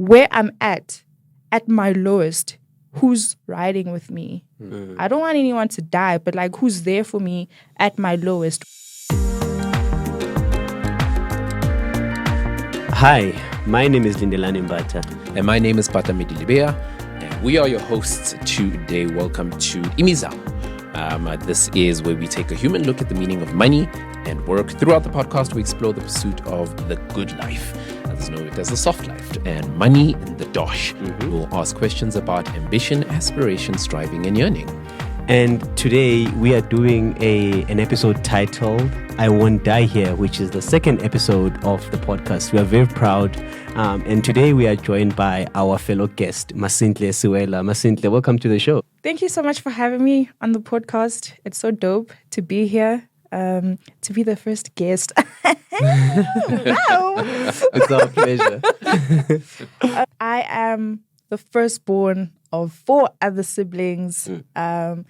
where I'm at my lowest, who's riding with me? I don't want anyone to die, but like who's there for me at my lowest? Hi, my name is Lindelani. And my name is Pata Medilibea, and we are your hosts today. Welcome to Imizao. This is where we take a human look at the meaning of money and work. Throughout the podcast, we explore the pursuit of the good life. There's a soft life and money in the dosh. We'll ask questions about ambition, aspiration, striving, and yearning. And today we are doing an episode titled I Won't Die Here, which is the second episode of the podcast. We are very proud. And today we are joined by our fellow guest, Masentle Siwela. Masentle, welcome to the show. Thank you so much for having me on the podcast. It's so dope to be here, to be the first guest. Wow. It's our pleasure. I am the firstborn of 4 other siblings. I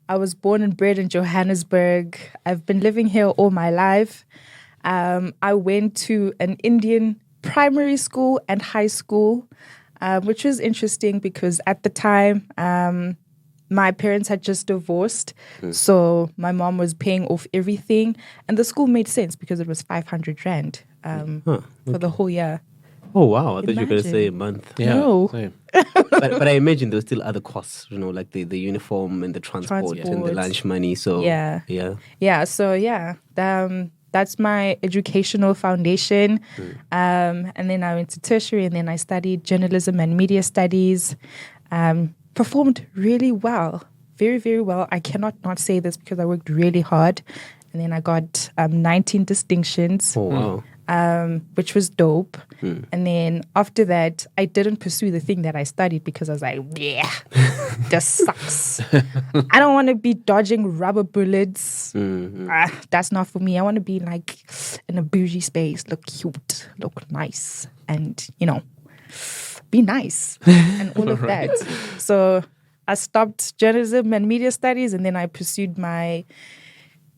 was born and bred in Johannesburg. I've been living here all my life. I went to an Indian primary school and high school, which was interesting because at the time, my parents had just divorced. So my mom was paying off everything. And the school made sense because it was 500 Rand for the whole year. Oh, wow. I thought you were going to say a month. Yeah, No. same. But I imagine there were still other costs, like the uniform and the transport and the lunch money. So, Yeah. That's my educational foundation. And then I went to tertiary and then I studied journalism and media studies. Performed really well, very, very well. I cannot not say this because I worked really hard. And then I got 19 distinctions. Oh, wow. Which was dope. And then after that, I didn't pursue the thing that I studied because I was like, yeah, this sucks. I don't want to be dodging rubber bullets. That's not for me. I want to be like in a bougie space, look cute, look nice, and, be nice and all of that. So I stopped journalism and media studies, and then I pursued my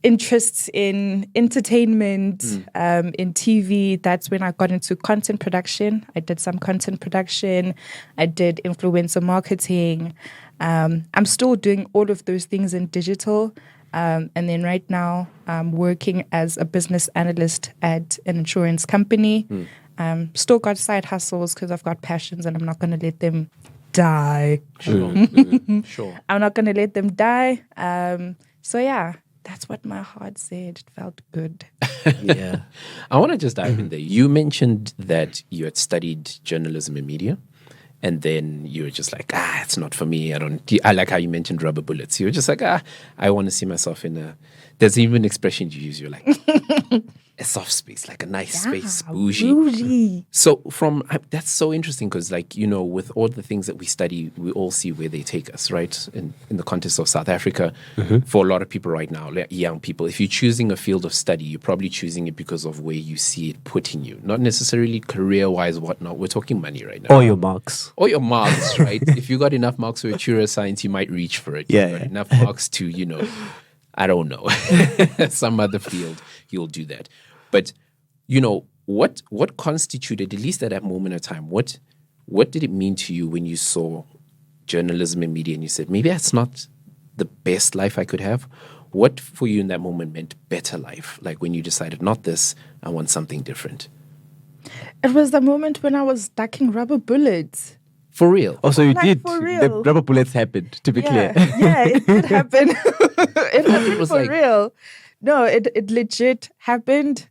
interests in entertainment, in TV. That's when I got into content production. I did some content production. I did influencer marketing. I'm still doing all of those things in digital. And then right now, I'm working as a business analyst at an insurance company. Still got side hustles because I've got passions and I'm not going to let them die. Sure. Sure. I'm not going to let them die. So yeah. That's what my heart said. It felt good. Yeah. I want to just dive in there. You mentioned that you had studied journalism and media, and then you were just like, it's not for me. I like how you mentioned rubber bullets. You were just like, I want to see myself in there's even an expression you use. You're like, a soft space, like a nice space, bougie. So that's so interesting because with all the things that we study, we all see where they take us, right? In the context of South Africa, for a lot of people right now, like young people, if you're choosing a field of study, you're probably choosing it because of where you see it putting you, not necessarily career-wise, whatnot. We're talking money right now. Or your marks. Or your marks, right? If you got enough marks for a Chura science, you might reach for it. Yeah. You got enough marks to, I don't know, some other field, you'll do that. But, what constituted, at least at that moment of time, what did it mean to you when you saw journalism and media and you said, maybe that's not the best life I could have? What for you in that moment meant better life? Like when you decided, not this, I want something different. It was the moment when I was ducking rubber bullets. For real? Oh, so you Like, did. for The real. rubber bullets happened, to be clear. Yeah, it did happen. It happened was for like- real. No, it legit happened.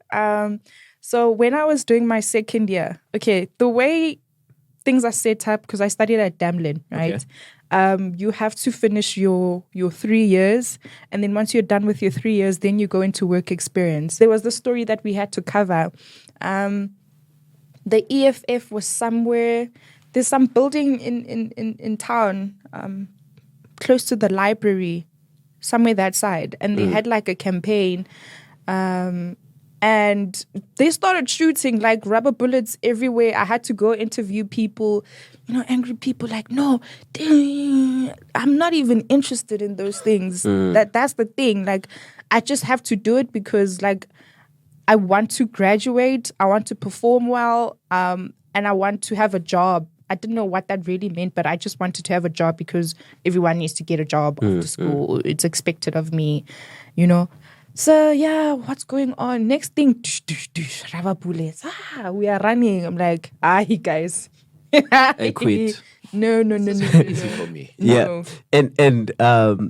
So when I was doing my second year, the way things are set up, because I studied at Damlin, right? Okay. You have to finish your 3 years. And then once you're done with your 3 years, then you go into work experience. There was the story that we had to cover. The EFF was somewhere. There's some building in town, close to the library, somewhere that side. And they had like a campaign. And they started shooting like rubber bullets everywhere. I had to go interview people, angry people like, no, I'm not even interested in those things. That's the thing. Like, I just have to do it because like I want to graduate. I want to perform well. and I want to have a job. I didn't know what that really meant, but I just wanted to have a job because everyone needs to get a job after school. It's expected of me, you know. So yeah, what's going on? Next thing, rubber bullets. We are running. I'm like, you guys. I quit. No. Easy for me. No. Yeah. And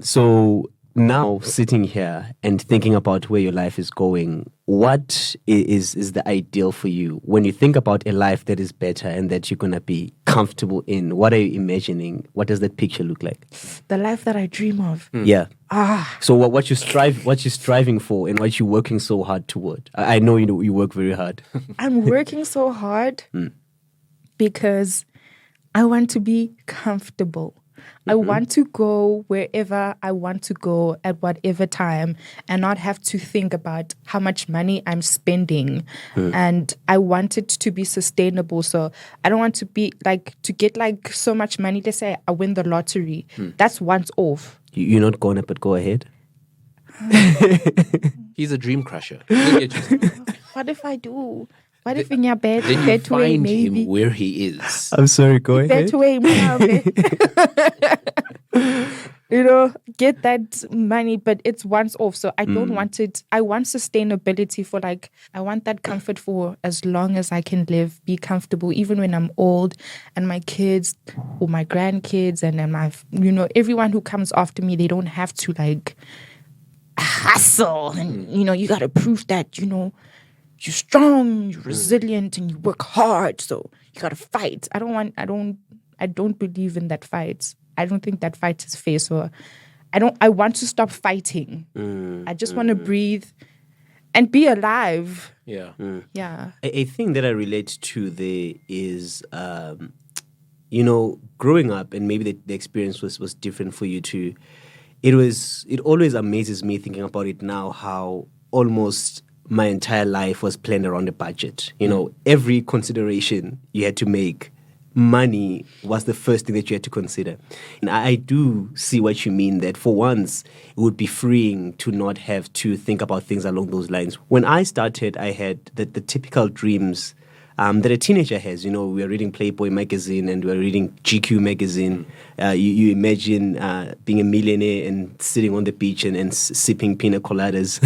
so now sitting here and thinking about where your life is going, what is the ideal for you when you think about a life that is better and that you're going to be comfortable in? What are you imagining? What does that picture look like? The life that I dream of. Yeah. So what you're striving for and what you're working so hard toward. I know you work very hard. I'm working so hard because I want to be comfortable. I want to go wherever I want to go at whatever time and not have to think about how much money I'm spending. And I want it to be sustainable. So I don't want to be to get so much money. Let's say I win the lottery. That's once off. You're not going up, but go ahead. He's a dream crusher. He'll get you. What if I do? What if in your bed? Then you find him where he is. I'm sorry, go ahead. Get that money, but it's once off. So I don't want it. I want sustainability for I want that comfort for as long as I can live, be comfortable, even when I'm old and my kids or my grandkids and then my, everyone who comes after me, they don't have to hustle and, you got to prove that, you're strong, you're resilient, and you work hard. So you gotta fight. I don't believe in that fight. I don't think that fight is fair. So I want to stop fighting. I just want to breathe and be alive. Yeah. Yeah. A thing that I relate to there is, growing up, and maybe the experience was different for you too. It always amazes me thinking about it now, how almost my entire life was planned around a budget. Every consideration you had to make, money was the first thing that you had to consider. And I do see what you mean, that for once, it would be freeing to not have to think about things along those lines. When I started, I had the typical dreams that a teenager has. We were reading Playboy magazine and we were reading GQ magazine. You imagine being a millionaire and sitting on the beach and sipping pina coladas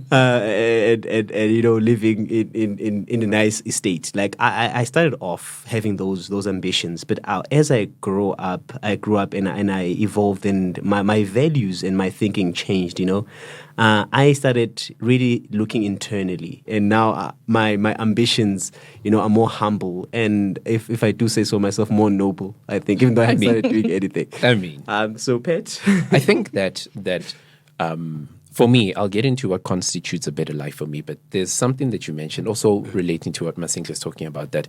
and living in a nice estate. I started off having those ambitions, but as I grew up and I evolved, and my values and my thinking changed. I started really looking internally, and now my ambitions, are more humble, and if I do say so myself, more noble. I think, even though I haven't started doing anything. So Pat, I think that for me, I'll get into what constitutes a better life for me. But there's something that you mentioned, also relating to what Masentle is talking about, that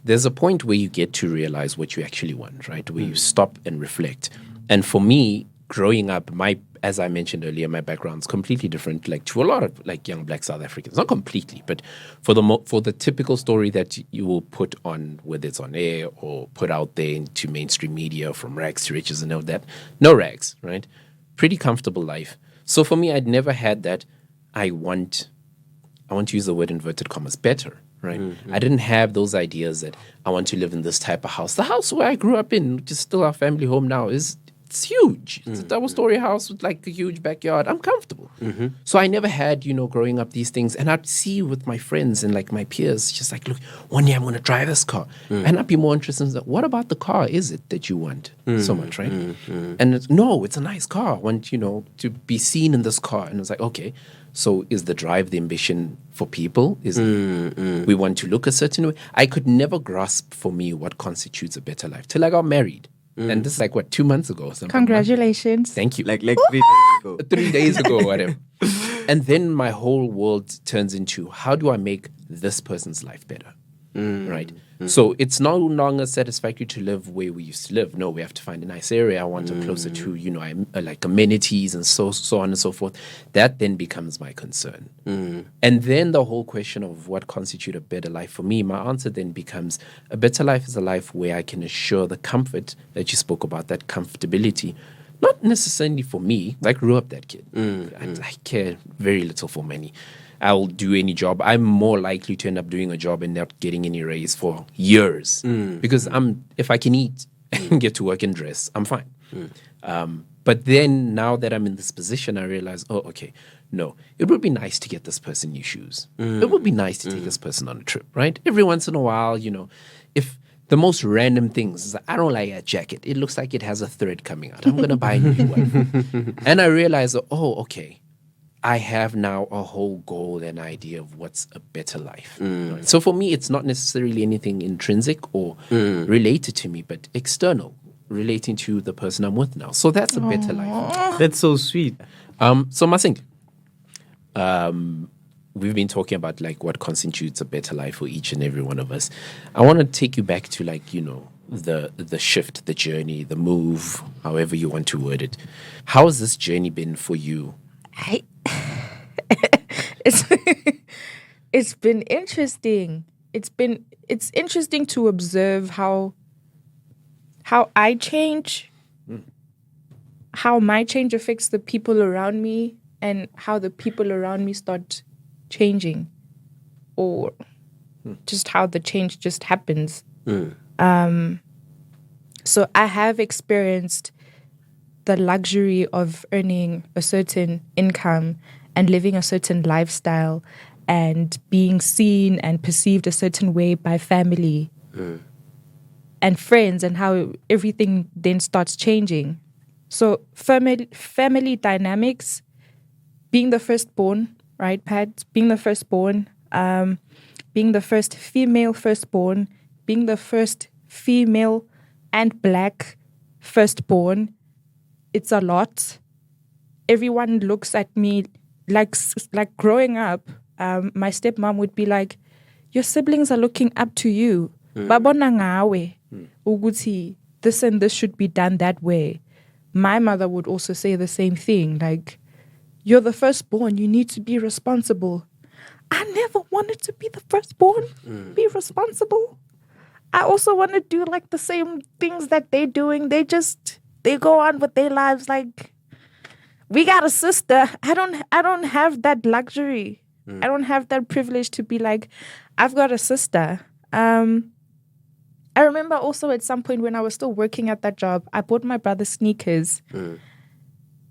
there's a point where you get to realize what you actually want, right? Where you stop and reflect. And for me, growing up, as I mentioned earlier, my background's completely different, to a lot of young Black South Africans. Not completely, but for the typical story that you will put on, whether it's on air or put out there into mainstream media, from rags to riches and all that. No rags, right? Pretty comfortable life. So for me, I'd never had that. I want to use the word inverted commas, better, right? I didn't have those ideas that I want to live in this type of house. The house where I grew up in, which is still our family home now, it's huge. It's a double-story house with a huge backyard. I'm comfortable. So I never had, growing up, these things. And I'd see with my friends and my peers, just look, one day I'm going to drive this car. And I'd be more interested in what about the car is it that you want so much, right? And it's a nice car. I want, to be seen in this car. And it's okay, so is the drive the ambition for people? Is we want to look a certain way? I could never grasp for me what constitutes a better life till I got married. And this is 2 months ago or something. Congratulations. Thank you. 3 days ago. 3 days ago, whatever. And then my whole world turns into, how do I make this person's life better? Right? So it's no longer satisfactory to live where we used to live. No, we have to find a nice area. I want it closer to, amenities and so on and so forth. That then becomes my concern. And then the whole question of what constitutes a better life for me, my answer then becomes, a better life is a life where I can assure the comfort that you spoke about, that comfortability. Not necessarily for me. I grew up that kid. I care very little for money. I'll do any job. I'm more likely to end up doing a job and not getting any raise for years because if I can eat and get to work and dress, I'm fine. But then now that I'm in this position, I realize, oh, okay, no, it would be nice to get this person new shoes. It would be nice to take this person on a trip, right? Every once in a while, if the most random things is like, I don't like a jacket. It looks like it has a thread coming out. I'm going to buy a new one. And I realize, oh, okay, I have now a whole goal and idea of what's a better life. Right? So for me, it's not necessarily anything intrinsic or related to me, but external, relating to the person I'm with now. So that's a better life. That's so sweet. So Masentle, we've been talking about like what constitutes a better life for each and every one of us. I want to take you back to like, the shift, the journey, the move, however you want to word it. How has this journey been for you? It's been interesting. It's interesting to observe how I change, how my change affects the people around me, and how the people around me start changing, or just how the change just happens. So I have experienced the luxury of earning a certain income and living a certain lifestyle and being seen and perceived a certain way by family and friends, and how everything then starts changing. So family dynamics, being the firstborn, right, Pat? Being the firstborn, being the first female firstborn, being the first female and black firstborn, it's a lot. Everyone looks at me like growing up, my stepmom would be like, your siblings are looking up to you. Babona ngawe ukuthi this and this should be done that way. My mother would also say the same thing, like, you're the firstborn, you need to be responsible. I never wanted to be the firstborn, be responsible. I also want to do like the same things that they're doing. They go on with their lives like, we got a sister. I don't have that luxury. I don't have that privilege to be like, I've got a sister. I remember also at some point when I was still working at that job, I bought my brother sneakers.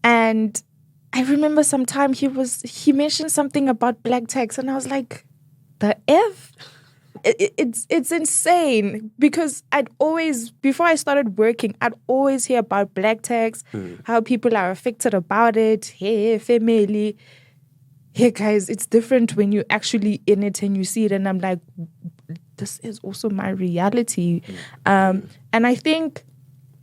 And I remember sometime he mentioned something about black tax, and I was like, the F? It's insane, because before I started working, I'd always hear about black tax, how people are affected about it. Hey, family. Hey, guys, it's different when you're actually in it and you see it. And I'm like, this is also my reality. And I think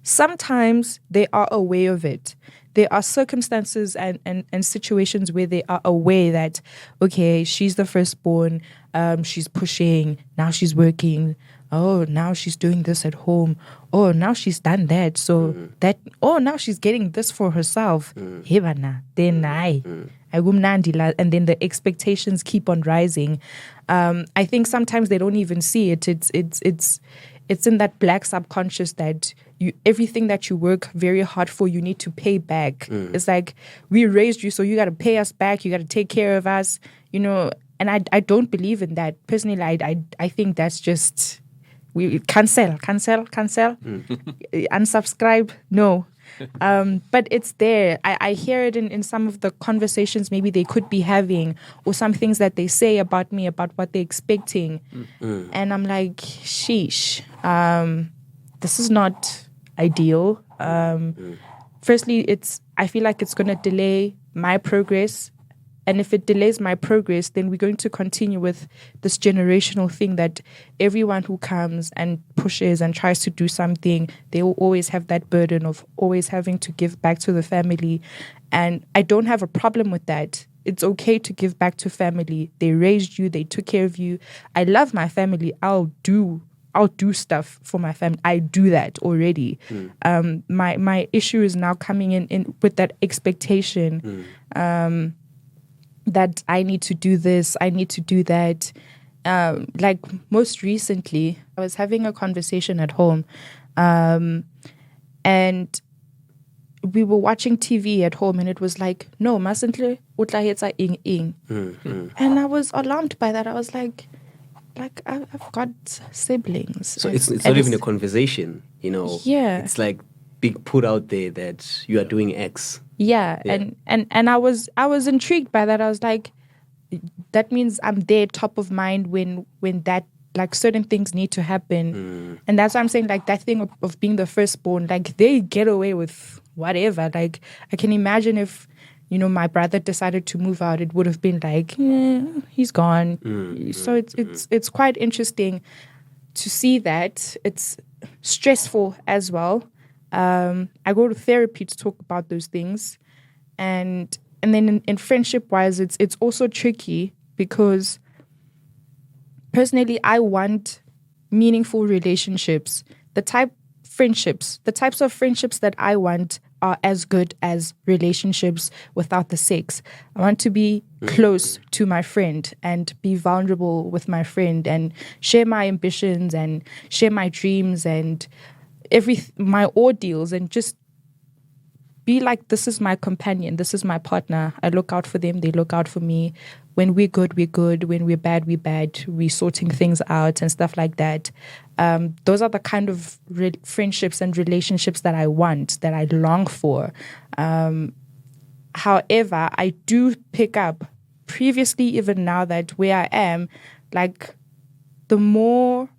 sometimes they are aware of it. There are circumstances and situations where they are aware that, okay, she's the firstborn, she's pushing, now she's working, oh, now she's doing this at home, oh, now she's done that, so now she's getting this for herself. Hebana, then and then the expectations keep on rising. I think sometimes they don't even see it. It's in that black subconscious that everything that you work very hard for, you need to pay back. It's like, we raised you, so you got to pay us back. You got to take care of us, And I don't believe in that. Personally, I think that's just, we cancel, unsubscribe, no. But it's there. I hear it in some of the conversations maybe they could be having, or some things that they say about me, about what they're expecting. And I'm like, sheesh, this is not ideal. Firstly, I feel like it's going to delay my progress. And if it delays my progress, then we're going to continue with this generational thing that everyone who comes and pushes and tries to do something, they will always have that burden of always having to give back to the family. And I don't have a problem with that. It's okay to give back to family. They raised you. They took care of you. I love my family. I'll do stuff for my family. I do that already. My issue is now coming in with that expectation. That I need to do this, I need to do that. Like most recently, I was having a conversation at home, and we were watching TV at home and it was like, no, Masentle utla hetsa ing. And I was alarmed by that. I was like I've got siblings. So it's not even a conversation, Yeah. It's like being put out there that you are doing X. Yeah. And I was intrigued by that. I was like, that means I'm there top of mind when that, like, certain things need to happen. And that's why I'm saying, like, that thing of being the firstborn, like, they get away with whatever. Like, I can imagine if, my brother decided to move out, it would have been like, he's gone. So it's quite interesting to see that. It's stressful as well. I go to therapy to talk about those things. And then in friendship-wise, it's also tricky because personally, I want meaningful relationships. The types of friendships that I want are as good as relationships without the sex. I want to be close to my friend and be vulnerable with my friend and share my ambitions and share my dreams and my ordeals, and just be like, this is my companion, this is my partner. I look out for them, they look out for me. When we're good, we're good. When we're bad, we're bad. We're sorting things out and stuff like that. Those are the kind of friendships and relationships that I want, that I long for. However, I do pick up previously, even now, that where I am, like, the more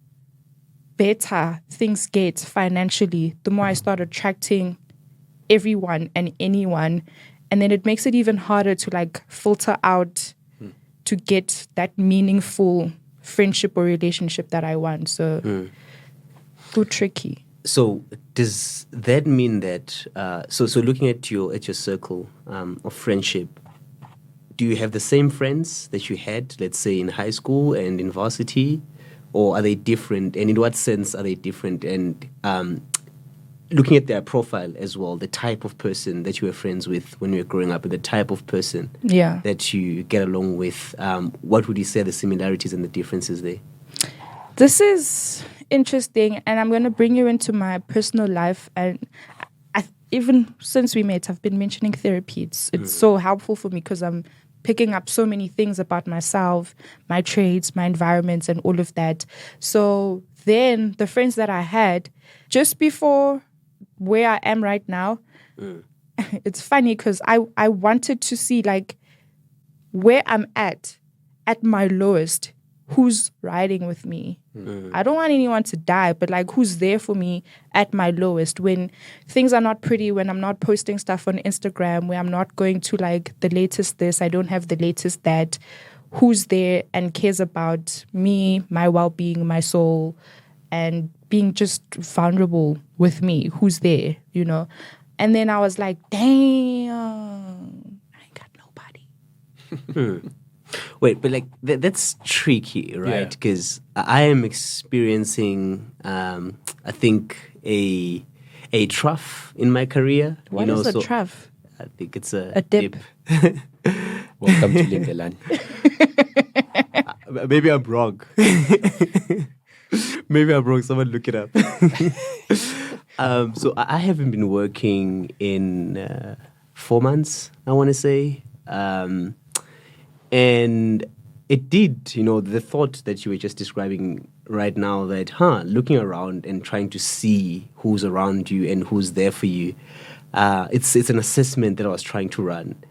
better things get financially, the more I start attracting everyone and anyone. And then it makes it even harder to, like, filter out to get that meaningful friendship or relationship that I want. So, too tricky. So does that mean that, so looking at your circle of friendship, do you have the same friends that you had, let's say, in high school and in varsity? Or are they different? And in what sense are they different? And looking at their profile as well, the type of person that you were friends with when you were growing up and the type of person that you get along with, what would you say are the similarities and the differences there? This is interesting, and I'm going to bring you into my personal life. And even since we met, I've been mentioning therapy. It's so helpful for me because I'm picking up so many things about myself, my traits, my environments, and all of that. So then the friends that I had just before where I am right now, it's funny because I wanted to see, like, where I'm at my lowest, who's riding with me. I don't want anyone to die, but, like, who's there for me at my lowest when things are not pretty, when I'm not posting stuff on Instagram, where I'm not going to, like, the latest this, I don't have the latest that. Who's there and cares about me, my well-being, my soul, and being just vulnerable with me, who's there, And then I was like, damn, I ain't got nobody. Wait, but, like, that's tricky, right? Because I am experiencing, I think, a trough in my career. What is a trough? I think it's a dip. Welcome to Lindelani. Maybe I'm wrong. Maybe I'm wrong. Someone look it up. So I haven't been working in 4 months, I want to say. And it did, the thought that you were just describing right now, that, looking around and trying to see who's around you and who's there for you, it's an assessment that I was trying to run.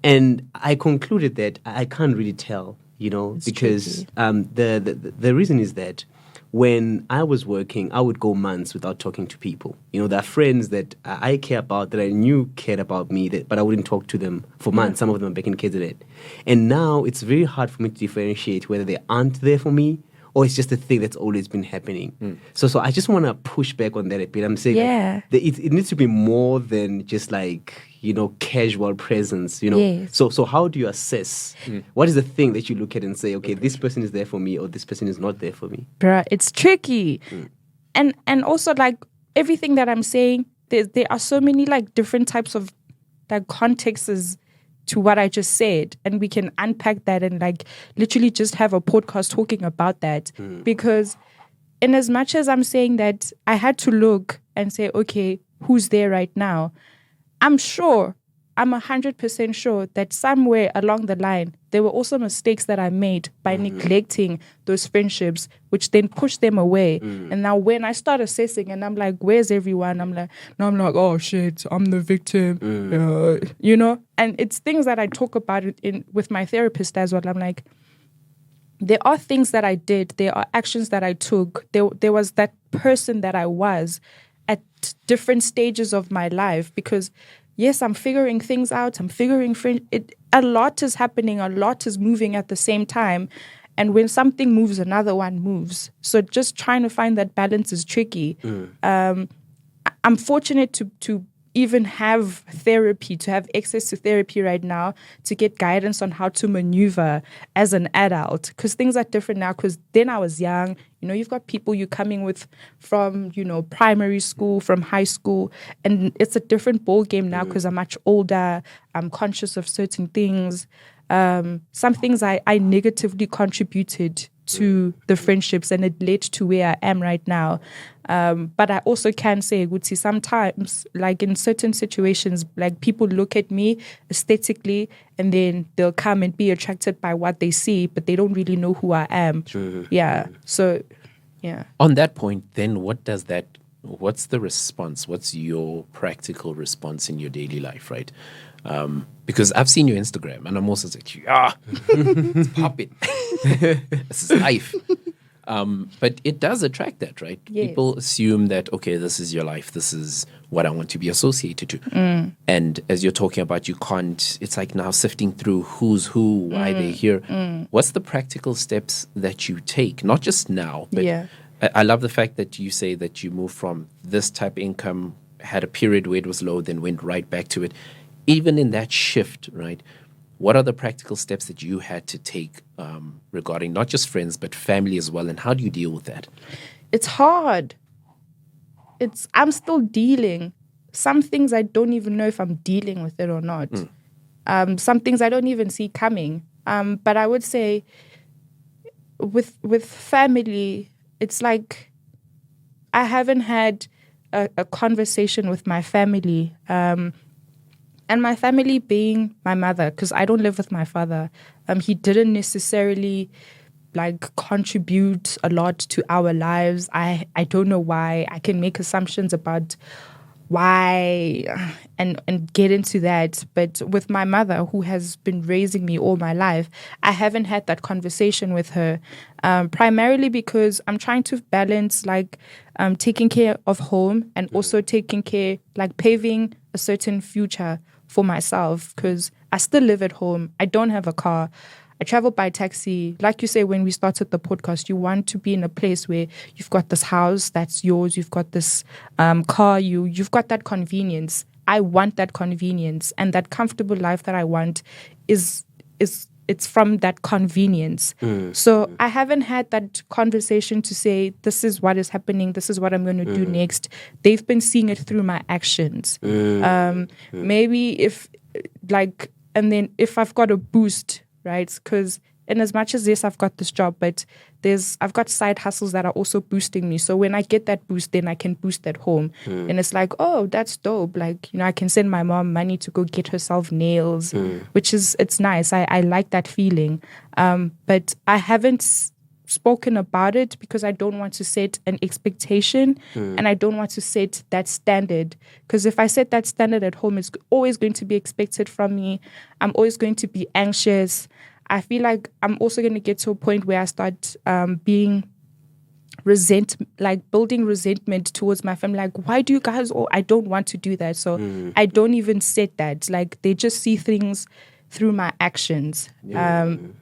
And I concluded that I can't really tell, It's because the reason is that when I was working, I would go months without talking to people. There are friends that I care about, that I knew cared about me, but I wouldn't talk to them for months. Some of them are back in KZN. And now it's very hard for me to differentiate whether they aren't there for me or it's just a thing that's always been happening. So I just want to push back on that a bit. I'm saying it needs to be more than just, like, casual presence, Yes. So how do you assess? What is the thing that you look at and say, okay, this person is there for me or this person is not there for me? Bruh, it's tricky. And also, like, everything that I'm saying, there are so many, like, different types of, like, contexts to what I just said. And we can unpack that and, like, literally just have a podcast talking about that. Because in as much as I'm saying that I had to look and say, okay, who's there right now? I'm 100% sure that somewhere along the line, there were also mistakes that I made by neglecting those friendships, which then pushed them away. And now when I start assessing and I'm like, where's everyone? I'm like, oh shit, I'm the victim, and it's things that I talk about with my therapist as well. I'm like, there are things that I did. There are actions that I took. There was that person that I was at different stages of my life because yes, I'm figuring things out. I'm figuring a lot is happening. A lot is moving at the same time. And when something moves, another one moves. So just trying to find that balance is tricky. I'm fortunate to even have therapy, to have access to therapy right now, to get guidance on how to maneuver as an adult. Because things are different now. Because then I was young. You've got people you're coming with from, primary school, from high school. And it's a different ball game now because I'm much older. I'm conscious of certain things. Some things I negatively contributed to the friendships and it led to where I am right now. But I also can say, Guti, sometimes, like in certain situations, like people look at me aesthetically and then they'll come and be attracted by what they see, but they don't really know who I am. Yeah. So, yeah. On that point, then what's the response? What's your practical response in your daily life, right? Because I've seen your Instagram and I'm also like, it's popping. This is life. But it does attract that, right? Yes. People assume that, okay, this is your life. This is what I want to be associated to. And as you're talking about, it's like now sifting through who's who, why they're here. What's the practical steps that you take? Not just now, but I love the fact that you say that you moved from this type of income, had a period where it was low, then went right back to it. Even in that shift, right? What are the practical steps that you had to take regarding not just friends, but family as well? And how do you deal with that? It's hard. I'm still dealing. Some things I don't even know if I'm dealing with it or not. Some things I don't even see coming. But I would say with family, it's like I haven't had a conversation with my family. And my family being my mother, because I don't live with my father. He didn't necessarily contribute a lot to our lives. I don't know why. I can make assumptions about why and get into that. But with my mother, who has been raising me all my life, I haven't had that conversation with her. Primarily because I'm trying to balance taking care of home and also taking care, paving a certain future for myself, because I still live at home. I don't have a car. I travel by taxi. Like you say, when we started the podcast, you want to be in a place where you've got this house that's yours. You've got this car. You've got that convenience. I want that convenience, and that comfortable life that I want it's from that convenience. So I haven't had that conversation to say, this is what is happening. This is what I'm going to do next. They've been seeing it through my actions. Maybe if I've got a boost, right? Because in as much as, yes, I've got this job, but I've got side hustles that are also boosting me. So when I get that boost, then I can boost at home. And it's like, oh, that's dope. I can send my mom money to go get herself nails, which it's nice. I like that feeling. But I haven't spoken about it because I don't want to set an expectation and I don't want to set that standard. Because if I set that standard at home, it's always going to be expected from me. I'm always going to be anxious. I feel like I'm also going to get to a point where I start building resentment towards my family. Why do you guys? I don't want to do that. So I don't even set that. They just see things through my actions. And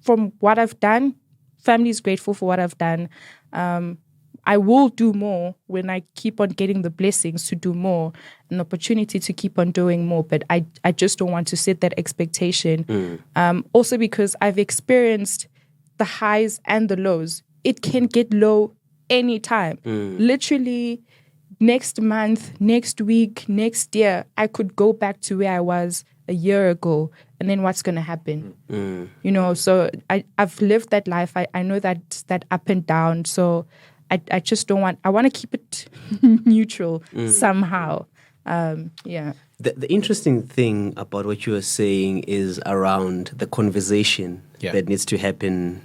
from what I've done, family is grateful for what I've done. I will do more when I keep on getting the blessings to do more, an opportunity to keep on doing more. But I just don't want to set that expectation. Also because I've experienced the highs and the lows. It can get low anytime. Literally next month, next week, next year, I could go back to where I was a year ago. And then what's going to happen? So I've lived that life. I know that up and down. So I just don't want, I want to keep it neutral somehow. Yeah. The interesting thing about what you were saying is around the conversation that needs to happen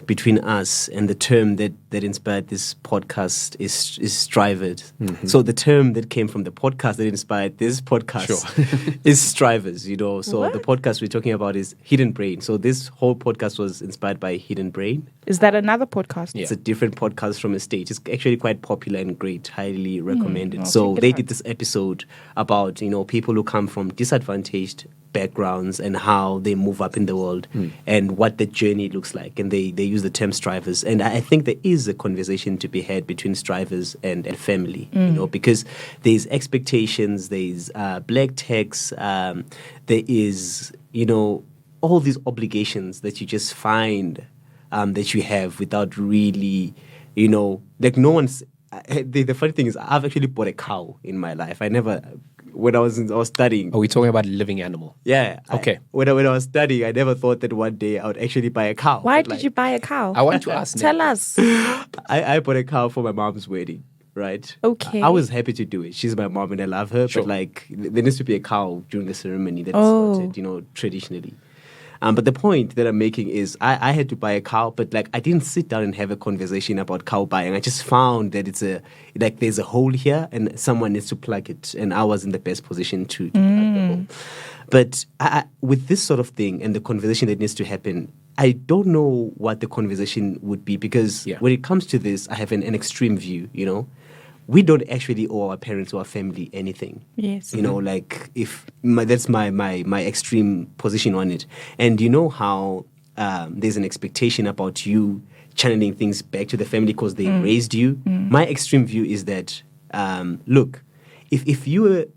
between us, and the term that inspired this podcast is strivers. Mm-hmm. So the term that came from the podcast that inspired this podcast is strivers, So What? the podcast we're talking about is Hidden Brain. So this whole podcast was inspired by Hidden Brain. Is that another podcast? Yeah. It's a different podcast from a stage. It's actually quite popular and great. Highly recommended. I'll So check it they out. did this episode about, people who come from disadvantaged backgrounds and how they move up in the world and what the journey looks like. And they use the term strivers. And I think there is a conversation to be had between strivers and family, because there's expectations, there's black tax, there is, all these obligations that you just find that you have without really, like no one's. The funny thing is, I've actually bought a cow in my life. When I was studying. Are we talking about a living animal? Yeah. Okay. When I was studying, I never thought that one day I would actually buy a cow. Why But, did you buy a cow? I want to ask. Tell Nick. us. I bought a cow for my mom's wedding, right? Okay. I was happy to do it. She's my mom and I love her. Sure. But there needs to be a cow during the ceremony. That's Oh. slaughtered, traditionally. But the point that I'm making is I had to buy a cow, but I didn't sit down and have a conversation about cow buying. I just found that there's a hole here and someone needs to plug it, and I was in the best position to plug the hole. But with this sort of thing and the conversation that needs to happen, I don't know what the conversation would be, because when it comes to this, I have an extreme view. We don't actually owe our parents or our family anything. Yes. That's my extreme position on it. And you know how there's an expectation about you channeling things back to the family because they raised you. My extreme view is that, look, if you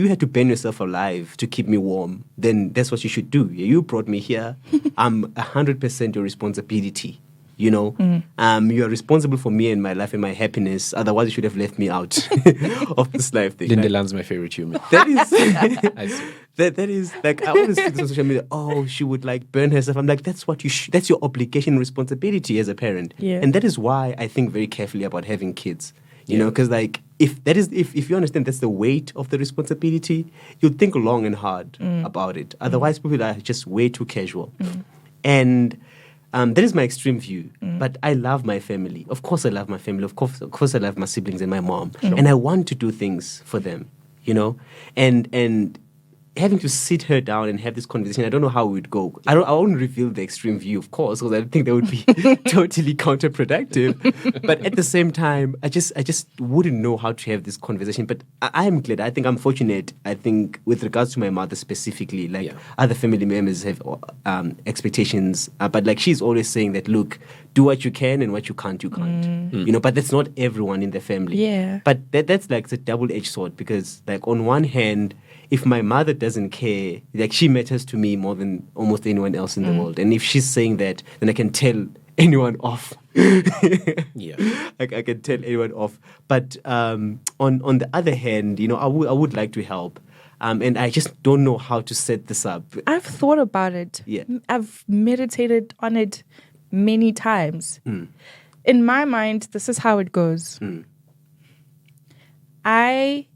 had to burn yourself alive to keep me warm, then that's what you should do. You brought me here. I'm 100% your responsibility. You are responsible for me and my life and my happiness. Otherwise, you should have left me out of this life thing. Lindelani's my favorite human. That is, I see. that is I always see this on social media. Oh, she would burn herself. I'm like, that's what that's your obligation and responsibility as a parent. Yeah. And that is why I think very carefully about having kids. Because if you understand that's the weight of the responsibility, you'll think long and hard about it. Otherwise, people are just way too casual. And that is my extreme view. But I love my family. Of course I love my family. Of course I love my siblings and my mom. And I want to do things for them, And having to sit her down and have this conversation, I don't know how it would go. I won't reveal the extreme view, of course, because I think that would be totally counterproductive. But at the same time, I just wouldn't know how to have this conversation. But I am glad. I think I'm fortunate. I think with regards to my mother specifically, other family members have expectations. But she's always saying that, look, do what you can and what you can't, you can't. But that's not everyone in the family. Yeah. But that's it's a double-edged sword, because on one hand, if my mother doesn't care, she matters to me more than almost anyone else in the world. And if she's saying that, then I can tell anyone off. Yeah. I can tell anyone off. But on the other hand, I would like to help. And I just don't know how to set this up. I've thought about it. Yeah. I've meditated on it many times. In my mind, this is how it goes. I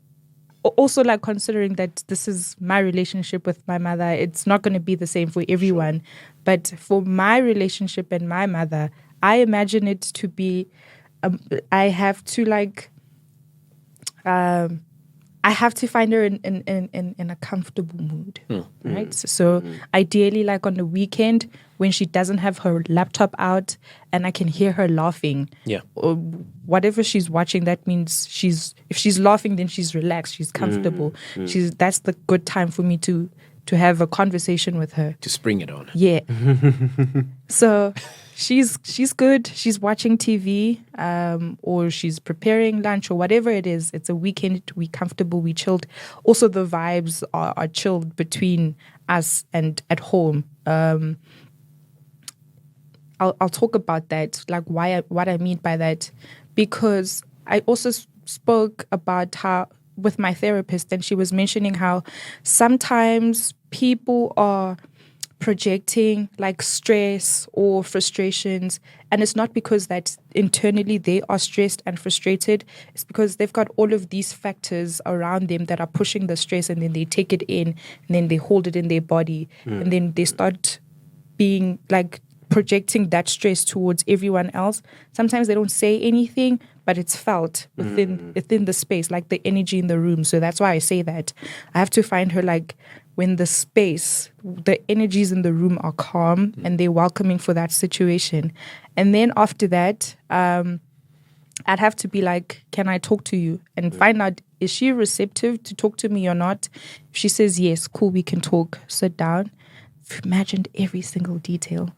also considering that this is my relationship with my mother, it's not going to be the same for everyone. Sure. But for my relationship and my mother, I imagine it to be, I have to I have to find her in a comfortable mood, right? So ideally, on the weekend when she doesn't have her laptop out and I can hear her laughing, or whatever she's watching, that means if she's laughing, then she's relaxed, she's comfortable. That's the good time for me to have a conversation with her. To spring it on. Yeah. So she's good. She's watching TV, or she's preparing lunch or whatever it is. It's a weekend. We comfortable. We chilled. Also, the vibes are chilled between us and at home. I'll talk about that, what I mean by that, because I also spoke about how with my therapist, and she was mentioning how sometimes people are projecting like stress or frustrations, and it's not because that internally they are stressed and frustrated. It's because they've got all of these factors around them that are pushing the stress, and then they take it in and then they hold it in their body, and then they start being like projecting that stress towards everyone else. Sometimes they don't say anything, but it's felt within the space, like the energy in the room. So that's why I say that I have to find her like when the energies in the room are calm and they're welcoming for that situation. And then after that, I'd have to be like, can I talk to you? And find out, is she receptive to talk to me or not? If she says yes, cool, we can talk. Sit down. I've imagined every single detail.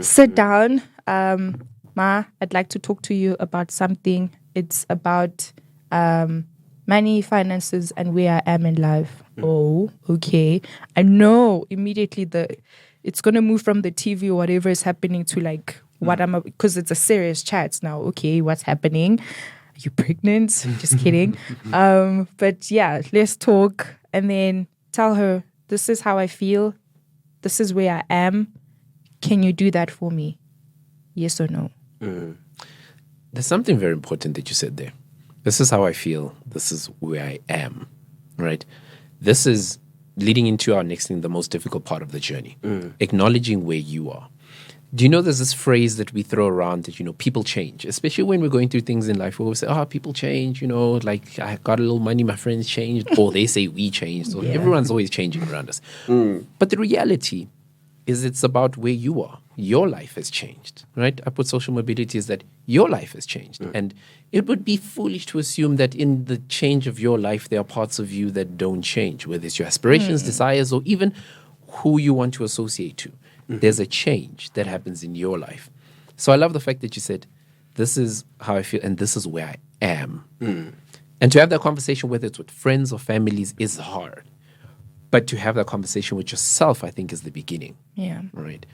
Sit down. Ma, I'd like to talk to you about something. It's about money, finances, and where I am in life. Oh, okay. I know immediately it's going to move from the TV or whatever is happening to like what because it's a serious chat now. Okay, what's happening? Are you pregnant? Just kidding. But yeah, let's talk and then tell her, this is how I feel. This is where I am. Can you do that for me? Yes or no? There's something very important that you said there. This is how I feel. This is where I am, right? This is leading into our next thing, the most difficult part of the journey, acknowledging where you are. Do you know there's this phrase that we throw around that, people change, especially when we're going through things in life. We always say, people change, like I got a little money, my friends changed, or they say we changed. So everyone's always changing around us. But the reality is it's about where you are. Your life has changed, right? I put social mobility is that your life has changed. And it would be foolish to assume that in the change of your life, there are parts of you that don't change, whether it's your aspirations, desires, or even who you want to associate to. There's a change that happens in your life. So I love the fact that you said, this is how I feel and this is where I am. And to have that conversation, whether it's with friends or families, is hard. But to have that conversation with yourself, I think, is the beginning. Yeah. Right.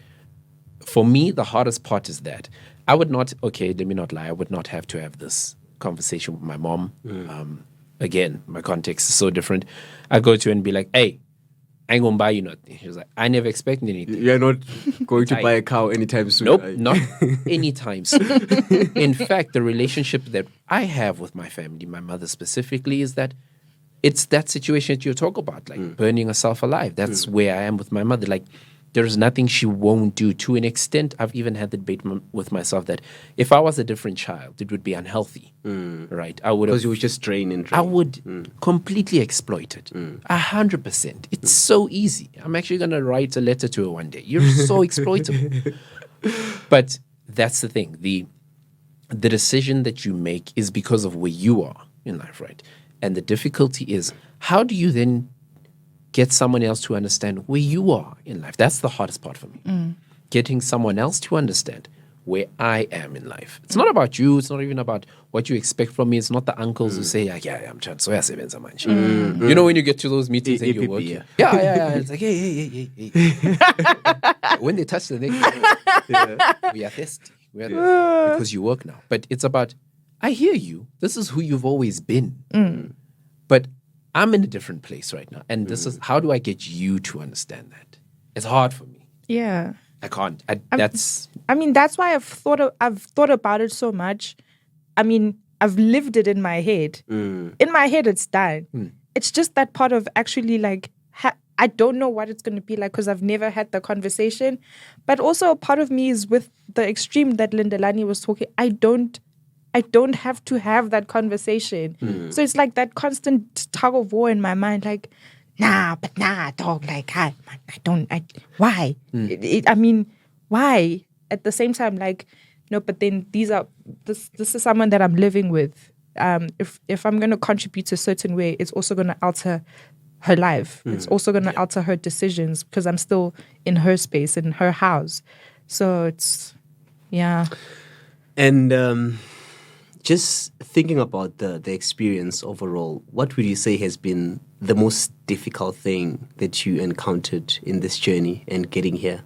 For me, the hardest part is that I would not, let me not lie, I would not have to have this conversation with my mom. Again, my context is so different. I go to her and be like, hey, I ain't gonna buy you nothing. She was like, I never expected anything. You're not going to buy a cow anytime soon. Nope, not anytime soon. In fact, the relationship that I have with my family, my mother specifically, is that it's that situation that you talk about, like burning herself alive. That's where I am with my mother. Like, there's nothing she won't do. To an extent, I've even had the debate with myself that if I was a different child, it would be unhealthy, right? I would, because you would just drain and drain. I would completely exploit it, 100%. It's so easy. I'm actually gonna write a letter to her one day. You're so exploitable. But that's the thing. The decision that you make is because of where you are in life, right? And the difficulty is, how do you then get someone else to understand where you are in life? That's the hardest part for me. Getting someone else to understand where I am in life. It's not about you. It's not even about what you expect from me. It's not the uncles who say, I'm trying to sevenza manje. You know, when you get to those meetings and you're working. Yeah. It's like, hey. When they touch the neck, we are thirsty. Because you work now. But it's about, I hear you. This is who you've always been. But I'm in a different place right now. And this is, how do I get you to understand that? It's hard for me. Yeah. I can't. That's why I've thought about it so much. I mean, I've lived it in my head. In my head, it's done. It's just that part of actually like, I don't know what it's going to be like because I've never had the conversation. But also a part of me is with the extreme that Lindelani was talking. I don't have to have that conversation. So it's like that constant tug of war in my mind, like, nah, dog, like, why? Why? At the same time, like, no, but then this is someone that I'm living with. If I'm going to contribute a certain way, it's also going to alter her life. It's also going to alter her decisions because I'm still in her space, in her house. So it's, yeah. And just thinking about the experience overall, what would you say has been the most difficult thing that you encountered in this journey and getting here?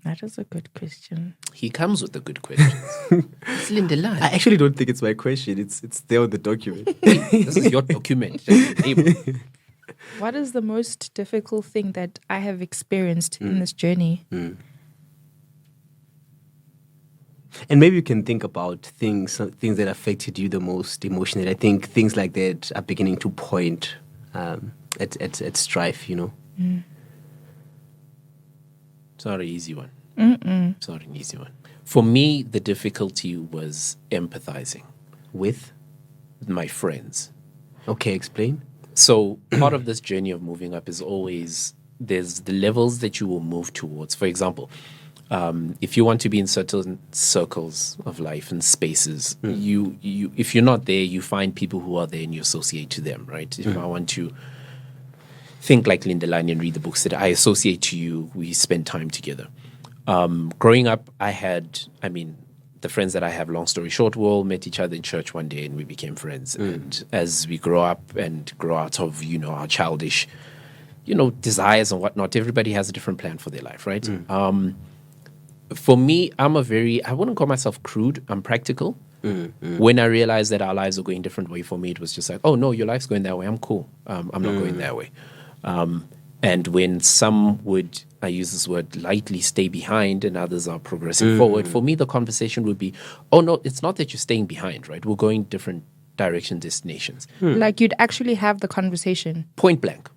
That is a good question. He comes with the good questions. It's Lindelani. I actually don't think it's my question. It's there on the document. This is your document. That's your table. What is the most difficult thing that I have experienced in this journey? And maybe you can think about things that affected you the most emotionally. I think things like that are beginning to point at strife, you know. It's not an easy one. It's not an easy one. For me, the difficulty was empathizing With? my friends. Okay, explain. So part of this journey of moving up is always there's the levels that you will move towards. For example, if you want to be in certain circles of life and spaces, you if you're not there, you find people who are there and you associate to them, right? If I want to think like Lindelani and read the books that I associate to you, we spend time together. Growing up, the friends that I have, long story short, we all met each other in church one day and we became friends. And as we grow up and grow out of, our childish, desires and whatnot, everybody has a different plan for their life, right? For me, I wouldn't call myself crude, I'm practical. When I realized that our lives were going a different way, for me, it was just like, oh no, your life's going that way, I'm cool. I'm not going that way. And when some would, I use this word lightly, stay behind and others are progressing forward, for me, the conversation would be, oh no, it's not that you're staying behind, right? We're going different direction, destinations. Like you'd actually have the conversation. Point blank.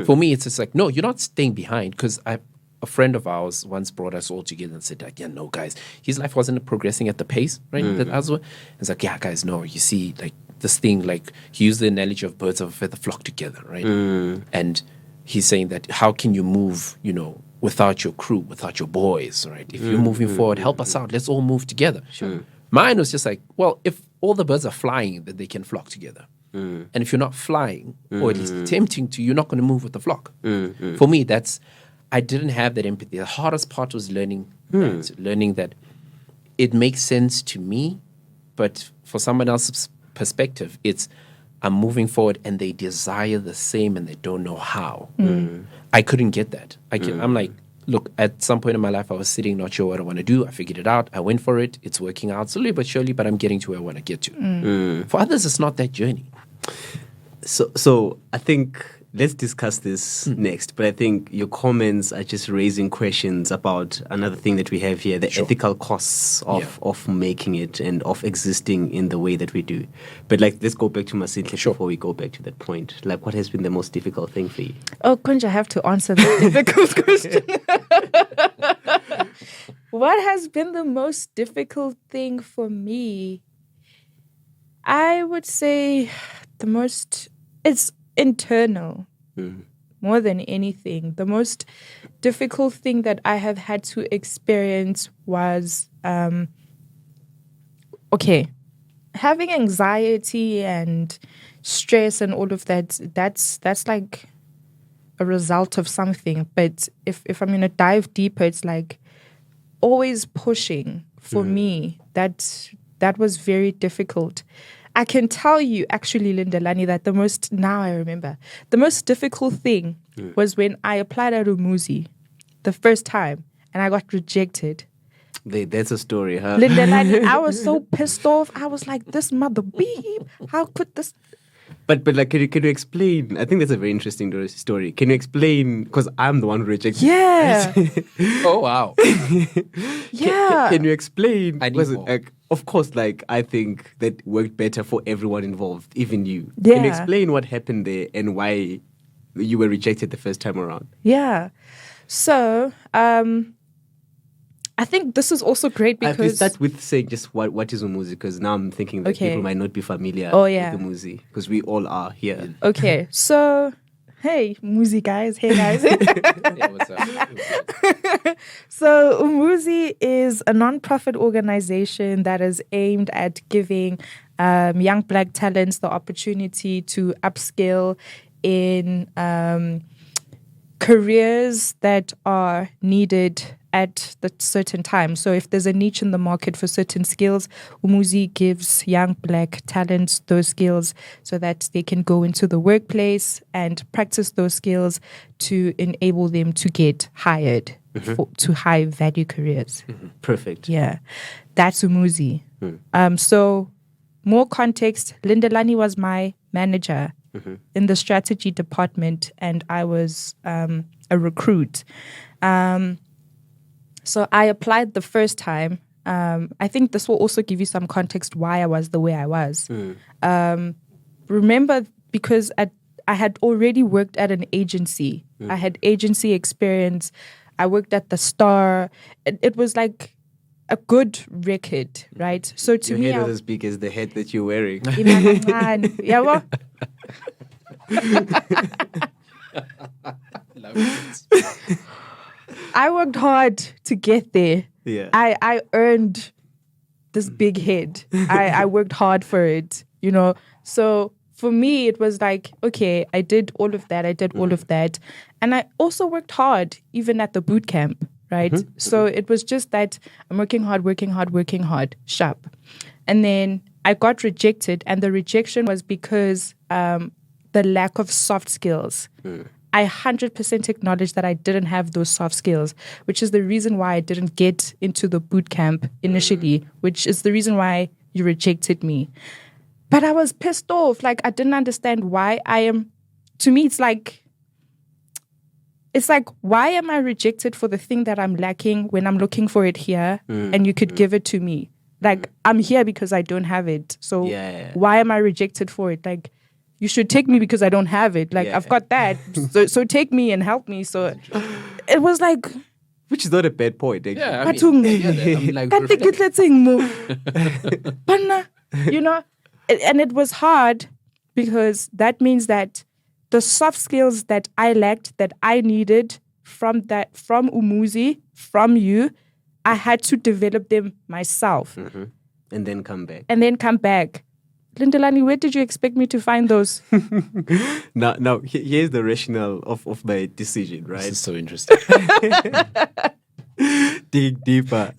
For me, it's just like, no, you're not staying behind, because a friend of ours once brought us all together and said, like, yeah, no, guys, his life wasn't progressing at the pace, right? That ours were. It's like, yeah, guys, no, you see, like this thing, like he used the analogy of birds of a feather flock together, right? And he's saying that how can you move, without your crew, without your boys, right? If you're moving forward, help us out. Let's all move together. Mine was just like, well, if all the birds are flying, then they can flock together. And if you're not flying, or at least attempting to, you're not going to move with the flock. For me, I didn't have that empathy. The hardest part was learning that it makes sense to me, but for someone else's perspective, it's I'm moving forward and they desire the same and they don't know how. I couldn't get that. I'm like, look, at some point in my life, I was sitting, not sure what I want to do. I figured it out. I went for it. It's working out slowly but surely, but I'm getting to where I want to get to. For others, it's not that journey. So I think let's discuss this next. But I think your comments are just raising questions about another thing that we have here, the ethical costs of making it and of existing in the way that we do. But let's go back to Masentle before we go back to that point. Like, what has been the most difficult thing for you? Oh, Kunja, I have to answer the difficult question. What has been the most difficult thing for me? I would say it's internal more than anything. The most difficult thing that I have had to experience was having anxiety and stress and all of that's like a result of something. But if I'm gonna dive deeper, it's like always pushing for me. That was very difficult. I can tell you, actually, Lindelani, that the most difficult thing was when I applied at Umuzi the first time and I got rejected. That's a story, huh? Lindelani, I was so pissed off. I was like, this mother beep, how could this... But can you explain? I think that's a very interesting story. Can you explain? Because I'm the one who rejected. Yeah. Oh wow. Yeah. Can you explain? I need more. Of course, I think that worked better for everyone involved, even you. Yeah. Can you explain what happened there and why you were rejected the first time around? Yeah. So, I think this is also great because... I start with saying just what is Umuzi, because now I'm thinking that people might not be familiar with Umuzi, because we all are here. Okay, so, hey, Umuzi guys, hey guys. Yeah, what's up? So, Umuzi is a non-profit organization that is aimed at giving young Black talents the opportunity to upskill in careers that are needed at the certain time. So if there's a niche in the market for certain skills, Umuzi gives young Black talents those skills so that they can go into the workplace and practice those skills to enable them to get hired to high value careers. Perfect. Yeah, that's Umuzi. So more context, Lindelani was my manager in the strategy department, and I was a recruit. So I applied the first time. I think this will also give you some context why I was the way I was. Remember, because I had already worked at an agency. I had agency experience. I worked at the Star. It was like a good record, right? So to Your me, head was as big as the head that you're wearing. yeah, well, Love it. I worked hard to get there. Yeah. I earned this big head. I worked hard for it, So for me, it was like, okay, I did all of that. All of that. And I also worked hard, even at the boot camp, right? So it was just that I'm working hard, sharp. And then I got rejected. And the rejection was because the lack of soft skills. I 100% acknowledge that I didn't have those soft skills, which is the reason why I didn't get into the boot camp initially, which is the reason why you rejected me. But I was pissed off. Like, I didn't understand why to me, it's like, why am I rejected for the thing that I'm lacking when I'm looking for it here and you could give it to me? Like, I'm here because I don't have it. So why am I rejected for it? Like, you should take me because I don't have it. Like, I've got that. So take me and help me. So it was like... Which is not a bad point. Actually. Yeah, I mean, I'm like, and it was hard because that means that the soft skills that I lacked, that I needed from Umuzi, from you, I had to develop them myself. And then come back. Lindelani, where did you expect me to find those? Now, here's the rationale of my decision, right? This is so interesting. Dig deeper.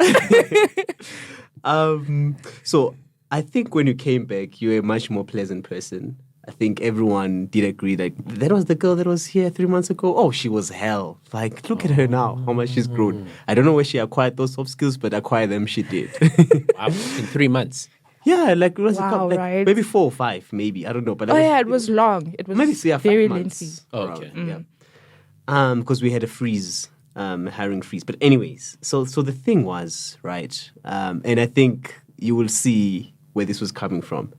So I think when you came back, you were a much more pleasant person. I think everyone did agree that was the girl that was here 3 months ago. Oh, she was hell. Like, look at her now, how much she's grown. I don't know where she acquired those soft skills, but acquire them she did. Wow, in 3 months. Yeah, like it was right? maybe 4 or 5, maybe. I don't know. But it was long. It was maybe 5 very months. lengthy. Oh, okay. Yeah. Because we had a freeze, hiring freeze. But anyways, so the thing was, right, and I think you will see where this was coming from.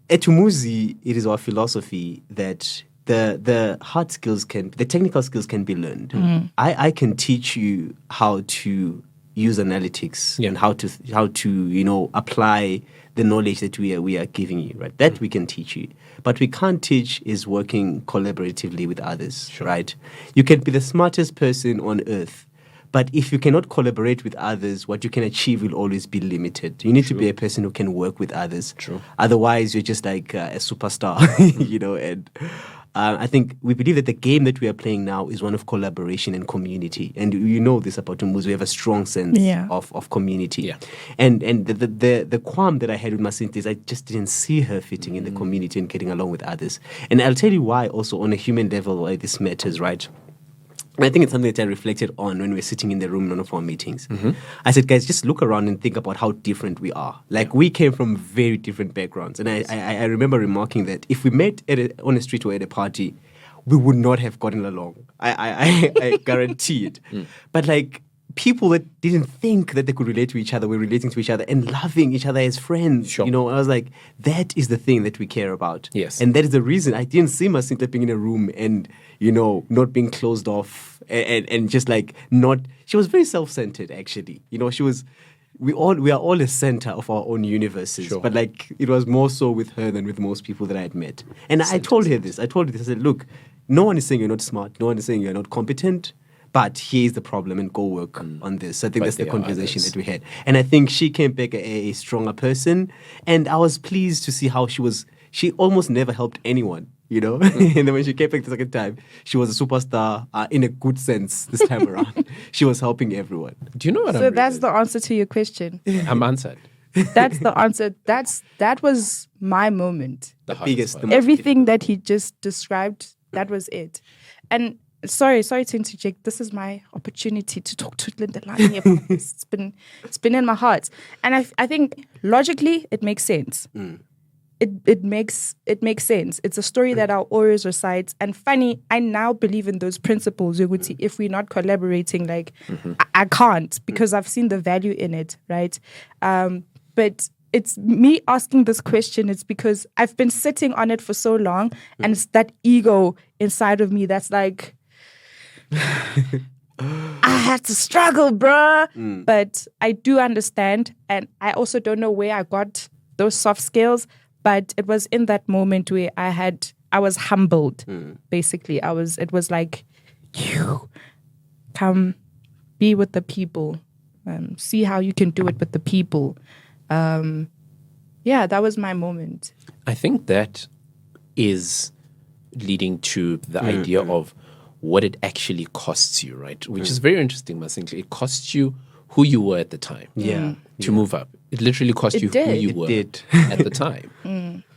At Umuzi, it is our philosophy that the hard skills the technical skills can be learned. I can teach you how to use analytics and how to apply the knowledge that we are giving you, right? That we can teach you. But we can't teach is working collaboratively with others, right? You can be the smartest person on earth, but if you cannot collaborate with others, what you can achieve will always be limited. You need to be a person who can work with others. Otherwise, you're just like a superstar, and I think we believe that the game that we are playing now is one of collaboration and community. And you know this about Umuzi. We have a strong sense of community. Yeah. And the qualm that I had with Masentle is I just didn't see her fitting in the community and getting along with others. And I'll tell you why also on a human level why this matters, right? And I think it's something that I reflected on when we were sitting in the room in one of our meetings. I said, guys, just look around and think about how different we are. Like, we came from very different backgrounds. And I remember remarking that if we met on a street or at a party, we would not have gotten along. I guarantee it. But, like, people that didn't think that they could relate to each other were relating to each other and loving each other as friends. I was like, that is the thing that we care about. Yes. And that is the reason I didn't see Masentle being in a room and, not being closed off and just like she was very self-centered actually. We are all a center of our own universes. But like, it was more so with her than with most people that I had met. And I told her this. I said, look, no one is saying you're not smart. No one is saying you're not competent. But here's the problem and go work on this. I think that's the conversation that we had. And I think she came back a stronger person. And I was pleased to see how she almost never helped anyone, And then when she came back the second time, she was a superstar in a good sense this time around. She was helping everyone. Do you know what So that's the answer to your question. I'm answered. That's the answer. That was my moment. The biggest. part. Everything that he just described, that was it. And sorry to interject. This is my opportunity to talk to Lindelani about this. It's been in my heart, and I think logically it makes sense. It makes sense. It's a story that I'll always recite. And funny, I now believe in those principles. Yoguti, if we're not collaborating, like I can't, because I've seen the value in it, right? But it's me asking this question. It's because I've been sitting on it for so long, and it's that ego inside of me that's like, I had to struggle, bruh. But I do understand, and I also don't know where I got those soft skills. But it was in that moment where I was humbled. Basically, it was like, you come, be with the people, see how you can do it with the people. Yeah, that was my moment. I think that is leading to the idea of what it actually costs you, right? Which is very interesting, Masentle. It costs you who you were at the time. To move up. It literally cost you who you were at the time.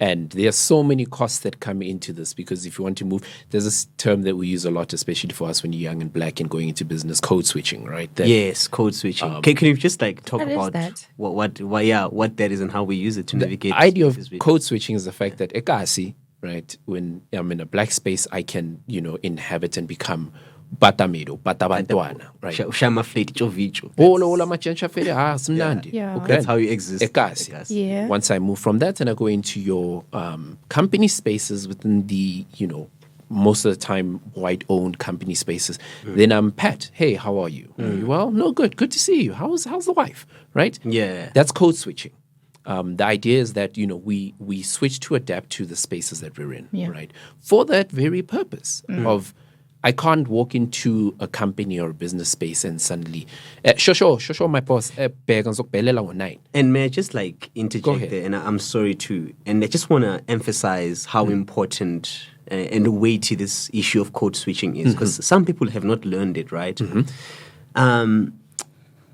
And there are so many costs that come into this, because if you want to move, there's this term that we use a lot, especially for us when you're young and black and going into business, code switching, right? Yes, code switching. Can you just like talk about that? what that is and how we use it to navigate? The idea of code switching is the fact that ekasi, right? When I'm in a black space, I can, inhabit and become Batamedo, Batabantwana, right? Shama flate chovicho. That's how you exist. Ekasi. Yeah. Once I move from that and I go into your company spaces within the, most of the time white-owned company spaces, then I'm Pat. Hey, how are you? Are you well? No, good. Good to see you. How's the wife? Right? Yeah. That's code switching. The idea is that, we switch to adapt to the spaces that we're in, right? For that very purpose of, I can't walk into a company or a business space and suddenly, shosho, my boss, And may I just like interject there? And I'm sorry too. And I just want to emphasize how important and weighty this issue of code switching is, because some people have not learned it, right?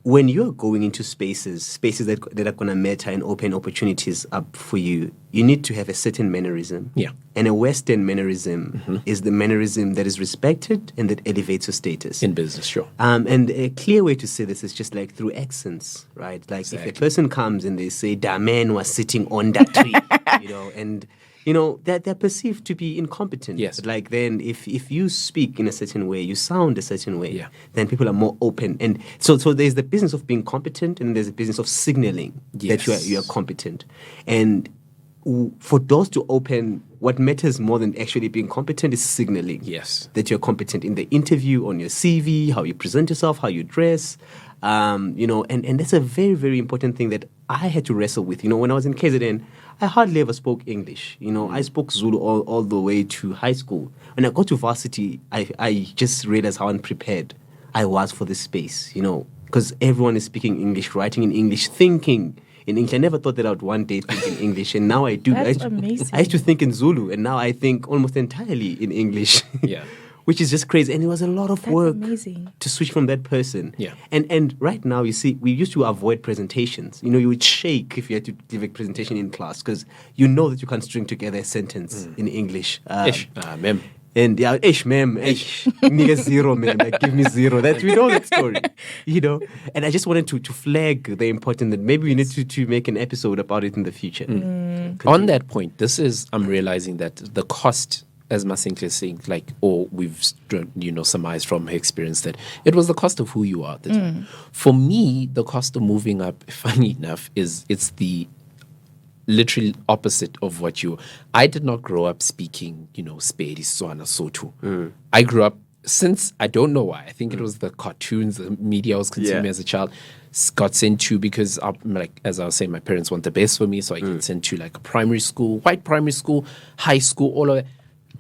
When you're going into spaces that are going to matter and open opportunities up for you, you need to have a certain mannerism. Yeah. And a Western mannerism is the mannerism that is respected and that elevates your status. In business, sure. And a clear way to say this is just like through accents, right? Like if a person comes and they say, "Da man was sitting on that tree," and that they're perceived to be incompetent. Yes. But like then if you speak in a certain way, you sound a certain way, then people are more open. And so there's the business of being competent, and there's the business of signaling that you are competent. And for doors to open, what matters more than actually being competent is signaling. Yes. That you're competent in the interview, on your CV, how you present yourself, how you dress. And that's a very, very important thing that I had to wrestle with. When I was in KZN, I hardly ever spoke English. I spoke Zulu all the way to high school. When I got to varsity, I just realized how unprepared I was for this space, because everyone is speaking English, writing in English, thinking in English. I never thought that I would one day think in English, and now I do. That's amazing. I used to think in Zulu, and now I think almost entirely in English. Yeah. Which is just crazy. And it was a lot of work to switch from that person. Yeah. And right now, you see, we used to avoid presentations. You would shake if you had to give a presentation in class, because you know that you can't string together a sentence in English. Mem. And yeah, mem, nigga zero, mem, like give me zero. That we know that story, And I just wanted to flag the importance that maybe we need to make an episode about it in the future. On that point, I'm realizing that the cost, as Masentle is saying, we've surmised from her experience, that it was the cost of who you are at the time. For me, the cost of moving up, funny enough, it's the literal opposite of what I did not grow up speaking, Sepedi, Swana, Sotho. I grew up, since I don't know why, I think it was the cartoons, the media I was consuming as a child, got sent to, because as I was saying, my parents want the best for me, so I get sent to like a primary school, white primary school, high school, all of that.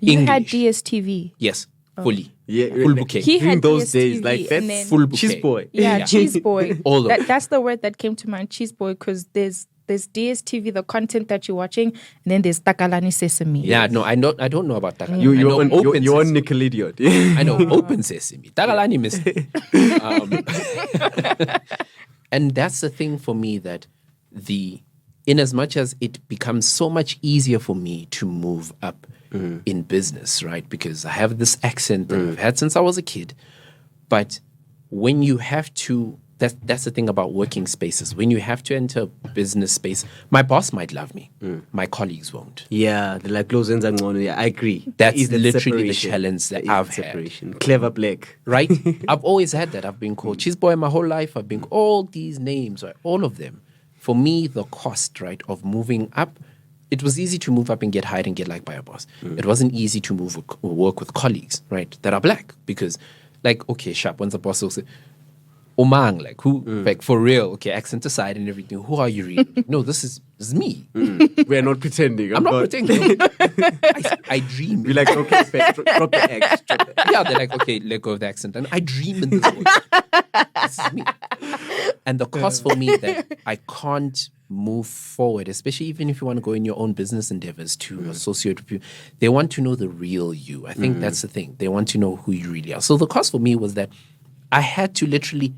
You had DSTV. Yes, fully. Yeah, full bouquet. He had those DSTV, days, like that full bouquet. cheese boy. Yeah, cheese boy. All of That's the word that came to mind, cheese boy, because there's DSTV, the content that you're watching, and then there's Takalani Sesame. Yeah, no, I don't know about Takalani. You're on Sesame. Nickelodeon. I know Open Sesame. Takalani missed it. And that's the thing for me, that in as much as it becomes so much easier for me to move up in business, right? Because I have this accent that I've had since I was a kid. But when you have to, that's the thing about working spaces. When you have to enter a business space, my boss might love me. My colleagues won't. Yeah, the like close ends and on. Yeah, I agree. That's That literally the separation. challenge that There is I've separation. Clever black. right? I've always had that. I've been called cheese boy my whole life. I've been all these names, right? All of them. For me, the cost, right, of moving up, it was easy to move up and get hired and get liked by a boss. It wasn't easy to work with colleagues, right, that are black. Because, like, okay, sharp, once the boss will say, Omang, like, who, like, for real, okay, accent aside and everything, who are you really? No, this is me. We're not pretending. I'm not pretending. I dream. We're like, okay, drop the X. Yeah, they're like, okay, let go of the accent. And I dream in this voice. This is me. And the cost for me that I can't move forward, especially even if you want to go in your own business endeavors to associate with people, they want to know the real you. I think that's the thing. They want to know who you really are. So the cost for me was that I had to literally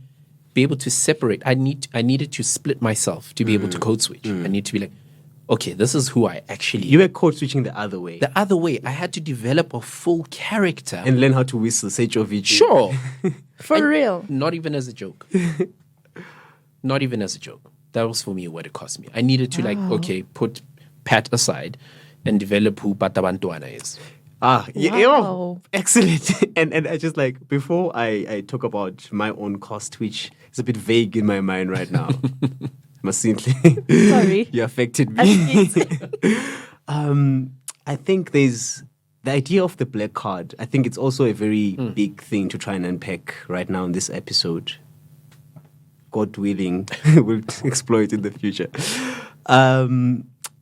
be able to separate. I needed to split myself to be able to code switch. I need to be like, okay, this is who I actually You were code switching the other way. The other way. I had to develop a full character. And learn how to whistle, say Jovic. Sure. For real. Not even as a joke. Not even as a joke. That was for me what it cost me. I needed to okay, put Pat aside and develop who Batabantuana is. Wow. Excellent. And I just like, before I talk about my own cost, which is a bit vague in my mind right now, Masentle, Sorry. you affected me. I think there's the idea of the black card. I think it's also a very big thing to try and unpack right now in this episode. God willing, we'll explore it in the future.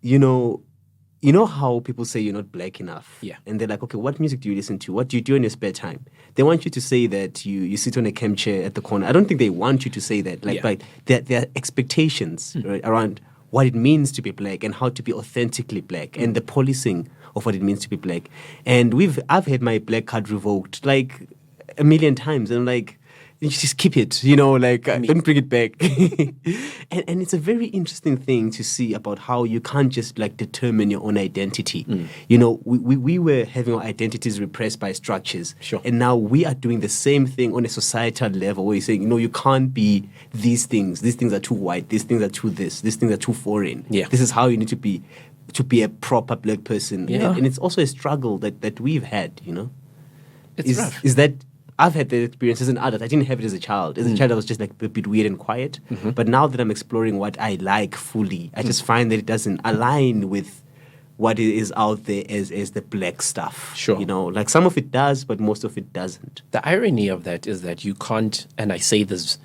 You know how people say you're not black enough? Yeah. And they're like, okay, what music do you listen to? What do you do in your spare time? They want you to say that you sit on a camp chair at the corner. I don't think they want you to say that. Like there are expectations right, around what it means to be black and how to be authentically black and the policing of what it means to be black. And I've had my black card revoked like a million times. And I'm like, you just keep it, don't bring it back. and it's a very interesting thing to see about how you can't just like determine your own identity. We were having our identities repressed by structures. Sure. And now we are doing the same thing on a societal level where you're saying, you can't be these things. These things are too white. These things are too this. These things are too foreign. Yeah. This is how you need to be a proper black person. Yeah. And it's also a struggle that we've had, It's rough. Is that I've had the experience as an adult. I didn't have it as a child. As a child, I was just like a bit weird and quiet. But now that I'm exploring what I like fully, I just find that it doesn't align with what is out there as the black stuff. Sure. Like some of it does, but most of it doesn't. The irony of that is that you can't, and I say this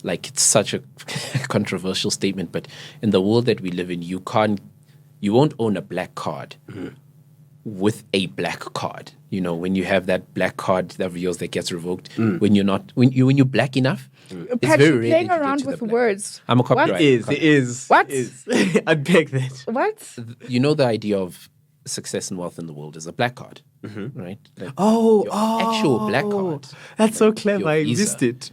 like it's such a controversial statement, but in the world that we live in, you won't own a black card with a black card. When you have that black card that reveals that gets revoked, when you're black enough, it's Pat, very you're rare playing that you get around to the with black. words. I'm a copyright. It is. What? Unpack that. What? The idea of success and wealth in the world is a black card, right? Like actual black card. That's so clever. Your I visa. missed it.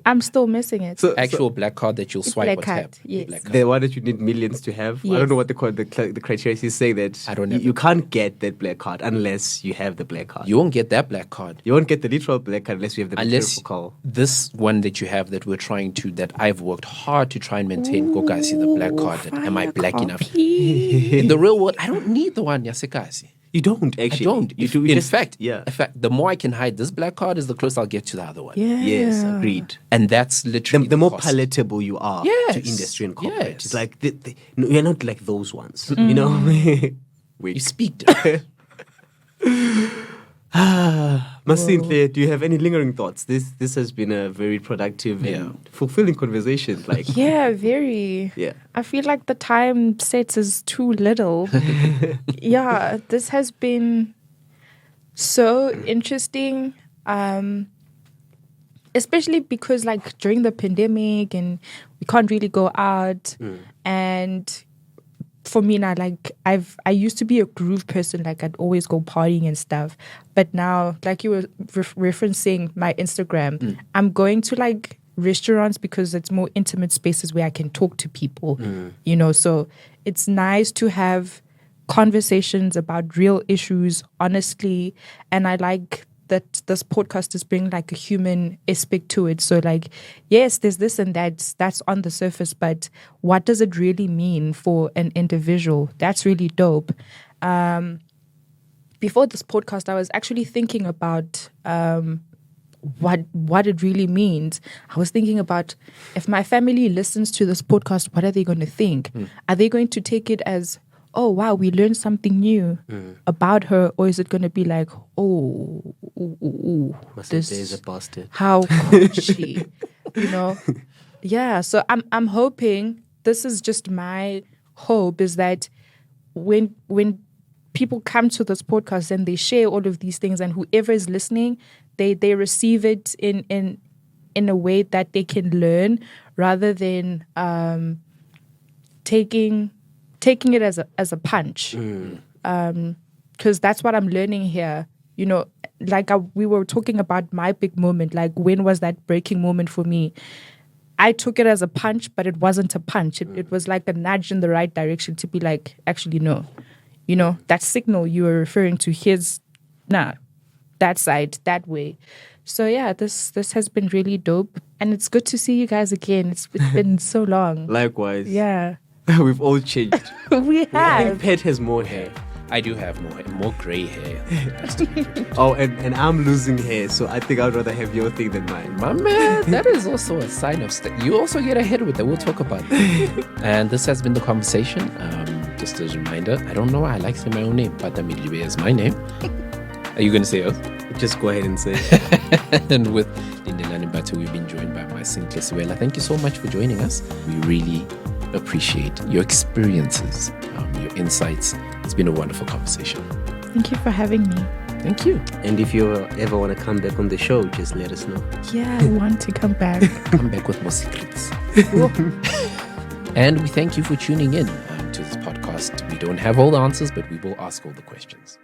I'm still missing it. Actual black card that you'll swipe black or card, tap. yes. Black card. The one that you need millions to have. I Yes. don't know what they call the criteria. You say that I don't have you it. can't get that black card unless you have the black card. You won't get that black card. You won't get the literal black card unless you have the Unless metaphorical. this one that you have that I've worked hard to try and maintain, Kokasi, the black card, that am I black enough? In the real world, I don't need the one, Yasekasi. You don't actually. I don't. You do. In fact, the the more I can hide this black card is the closer I'll get to the other one. Yeah. Yes, agreed. And that's literally The more cost. palatable you are Yes. to industry and corporate. Yes. It's like no, you're not like those ones. You speak different. Masentle, do you have any lingering thoughts? This has been a very productive and fulfilling conversation. Like Yeah, very. Yeah. I feel like the time set is too little. Yeah, this has been so interesting. Especially because like during the pandemic and we can't really go out. And for me now, like I used to be a groove person, like I'd always go partying and stuff. But now, like you were referencing my Instagram, I'm going to like restaurants because it's more intimate spaces where I can talk to people, so it's nice to have conversations about real issues honestly, and I like that this podcast is bringing like a human aspect to it. So like, yes, there's this and that's on the surface, but what does it really mean for an individual? That's really dope. Before this podcast, I was actually thinking about what it really means. I was thinking about, if my family listens to this podcast, what are they going to think? Are they going to take it as, oh wow, we learned something new about her, or is it going to be like, oh, This is a bastard. how could she, you know? Yeah. So I'm hoping, this is just my hope, is that when people come to this podcast and they share all of these things, and whoever is listening, they receive it in a way that they can learn, rather than taking it as a punch. Because that's what I'm learning here. You know, like we were talking about my big moment, like when was that breaking moment for me? I took it as a punch, but it wasn't a punch. It was like a nudge in the right direction to be like, actually, no. You know, that signal you were referring to, here's, that side, that way. So yeah, this has been really dope. And it's good to see you guys again. It's been so long. Likewise. Yeah. We've all changed. We I think have. Pet has more hair. I do have more gray hair. Oh, and I'm losing hair, so I think I'd rather have your thing than mine. My man, that is also a sign of you also get ahead with it. We'll talk about that. And this has been The Conversation. Just as a reminder, I don't know why I like saying my own name, but Libe is my name. Are you going to say yours? Just go ahead and say it. And with Lindelani, we've been joined by Masentle Siwela. Thank you so much for joining us. We really appreciate your experiences, your insights. It's been a wonderful conversation. Thank you for having me. Thank you. And if you ever want to come back on the show, just let us know. Yeah, I want to come back. Come back with more secrets. And we thank you for tuning in to this podcast. We don't have all the answers, but we will ask all the questions.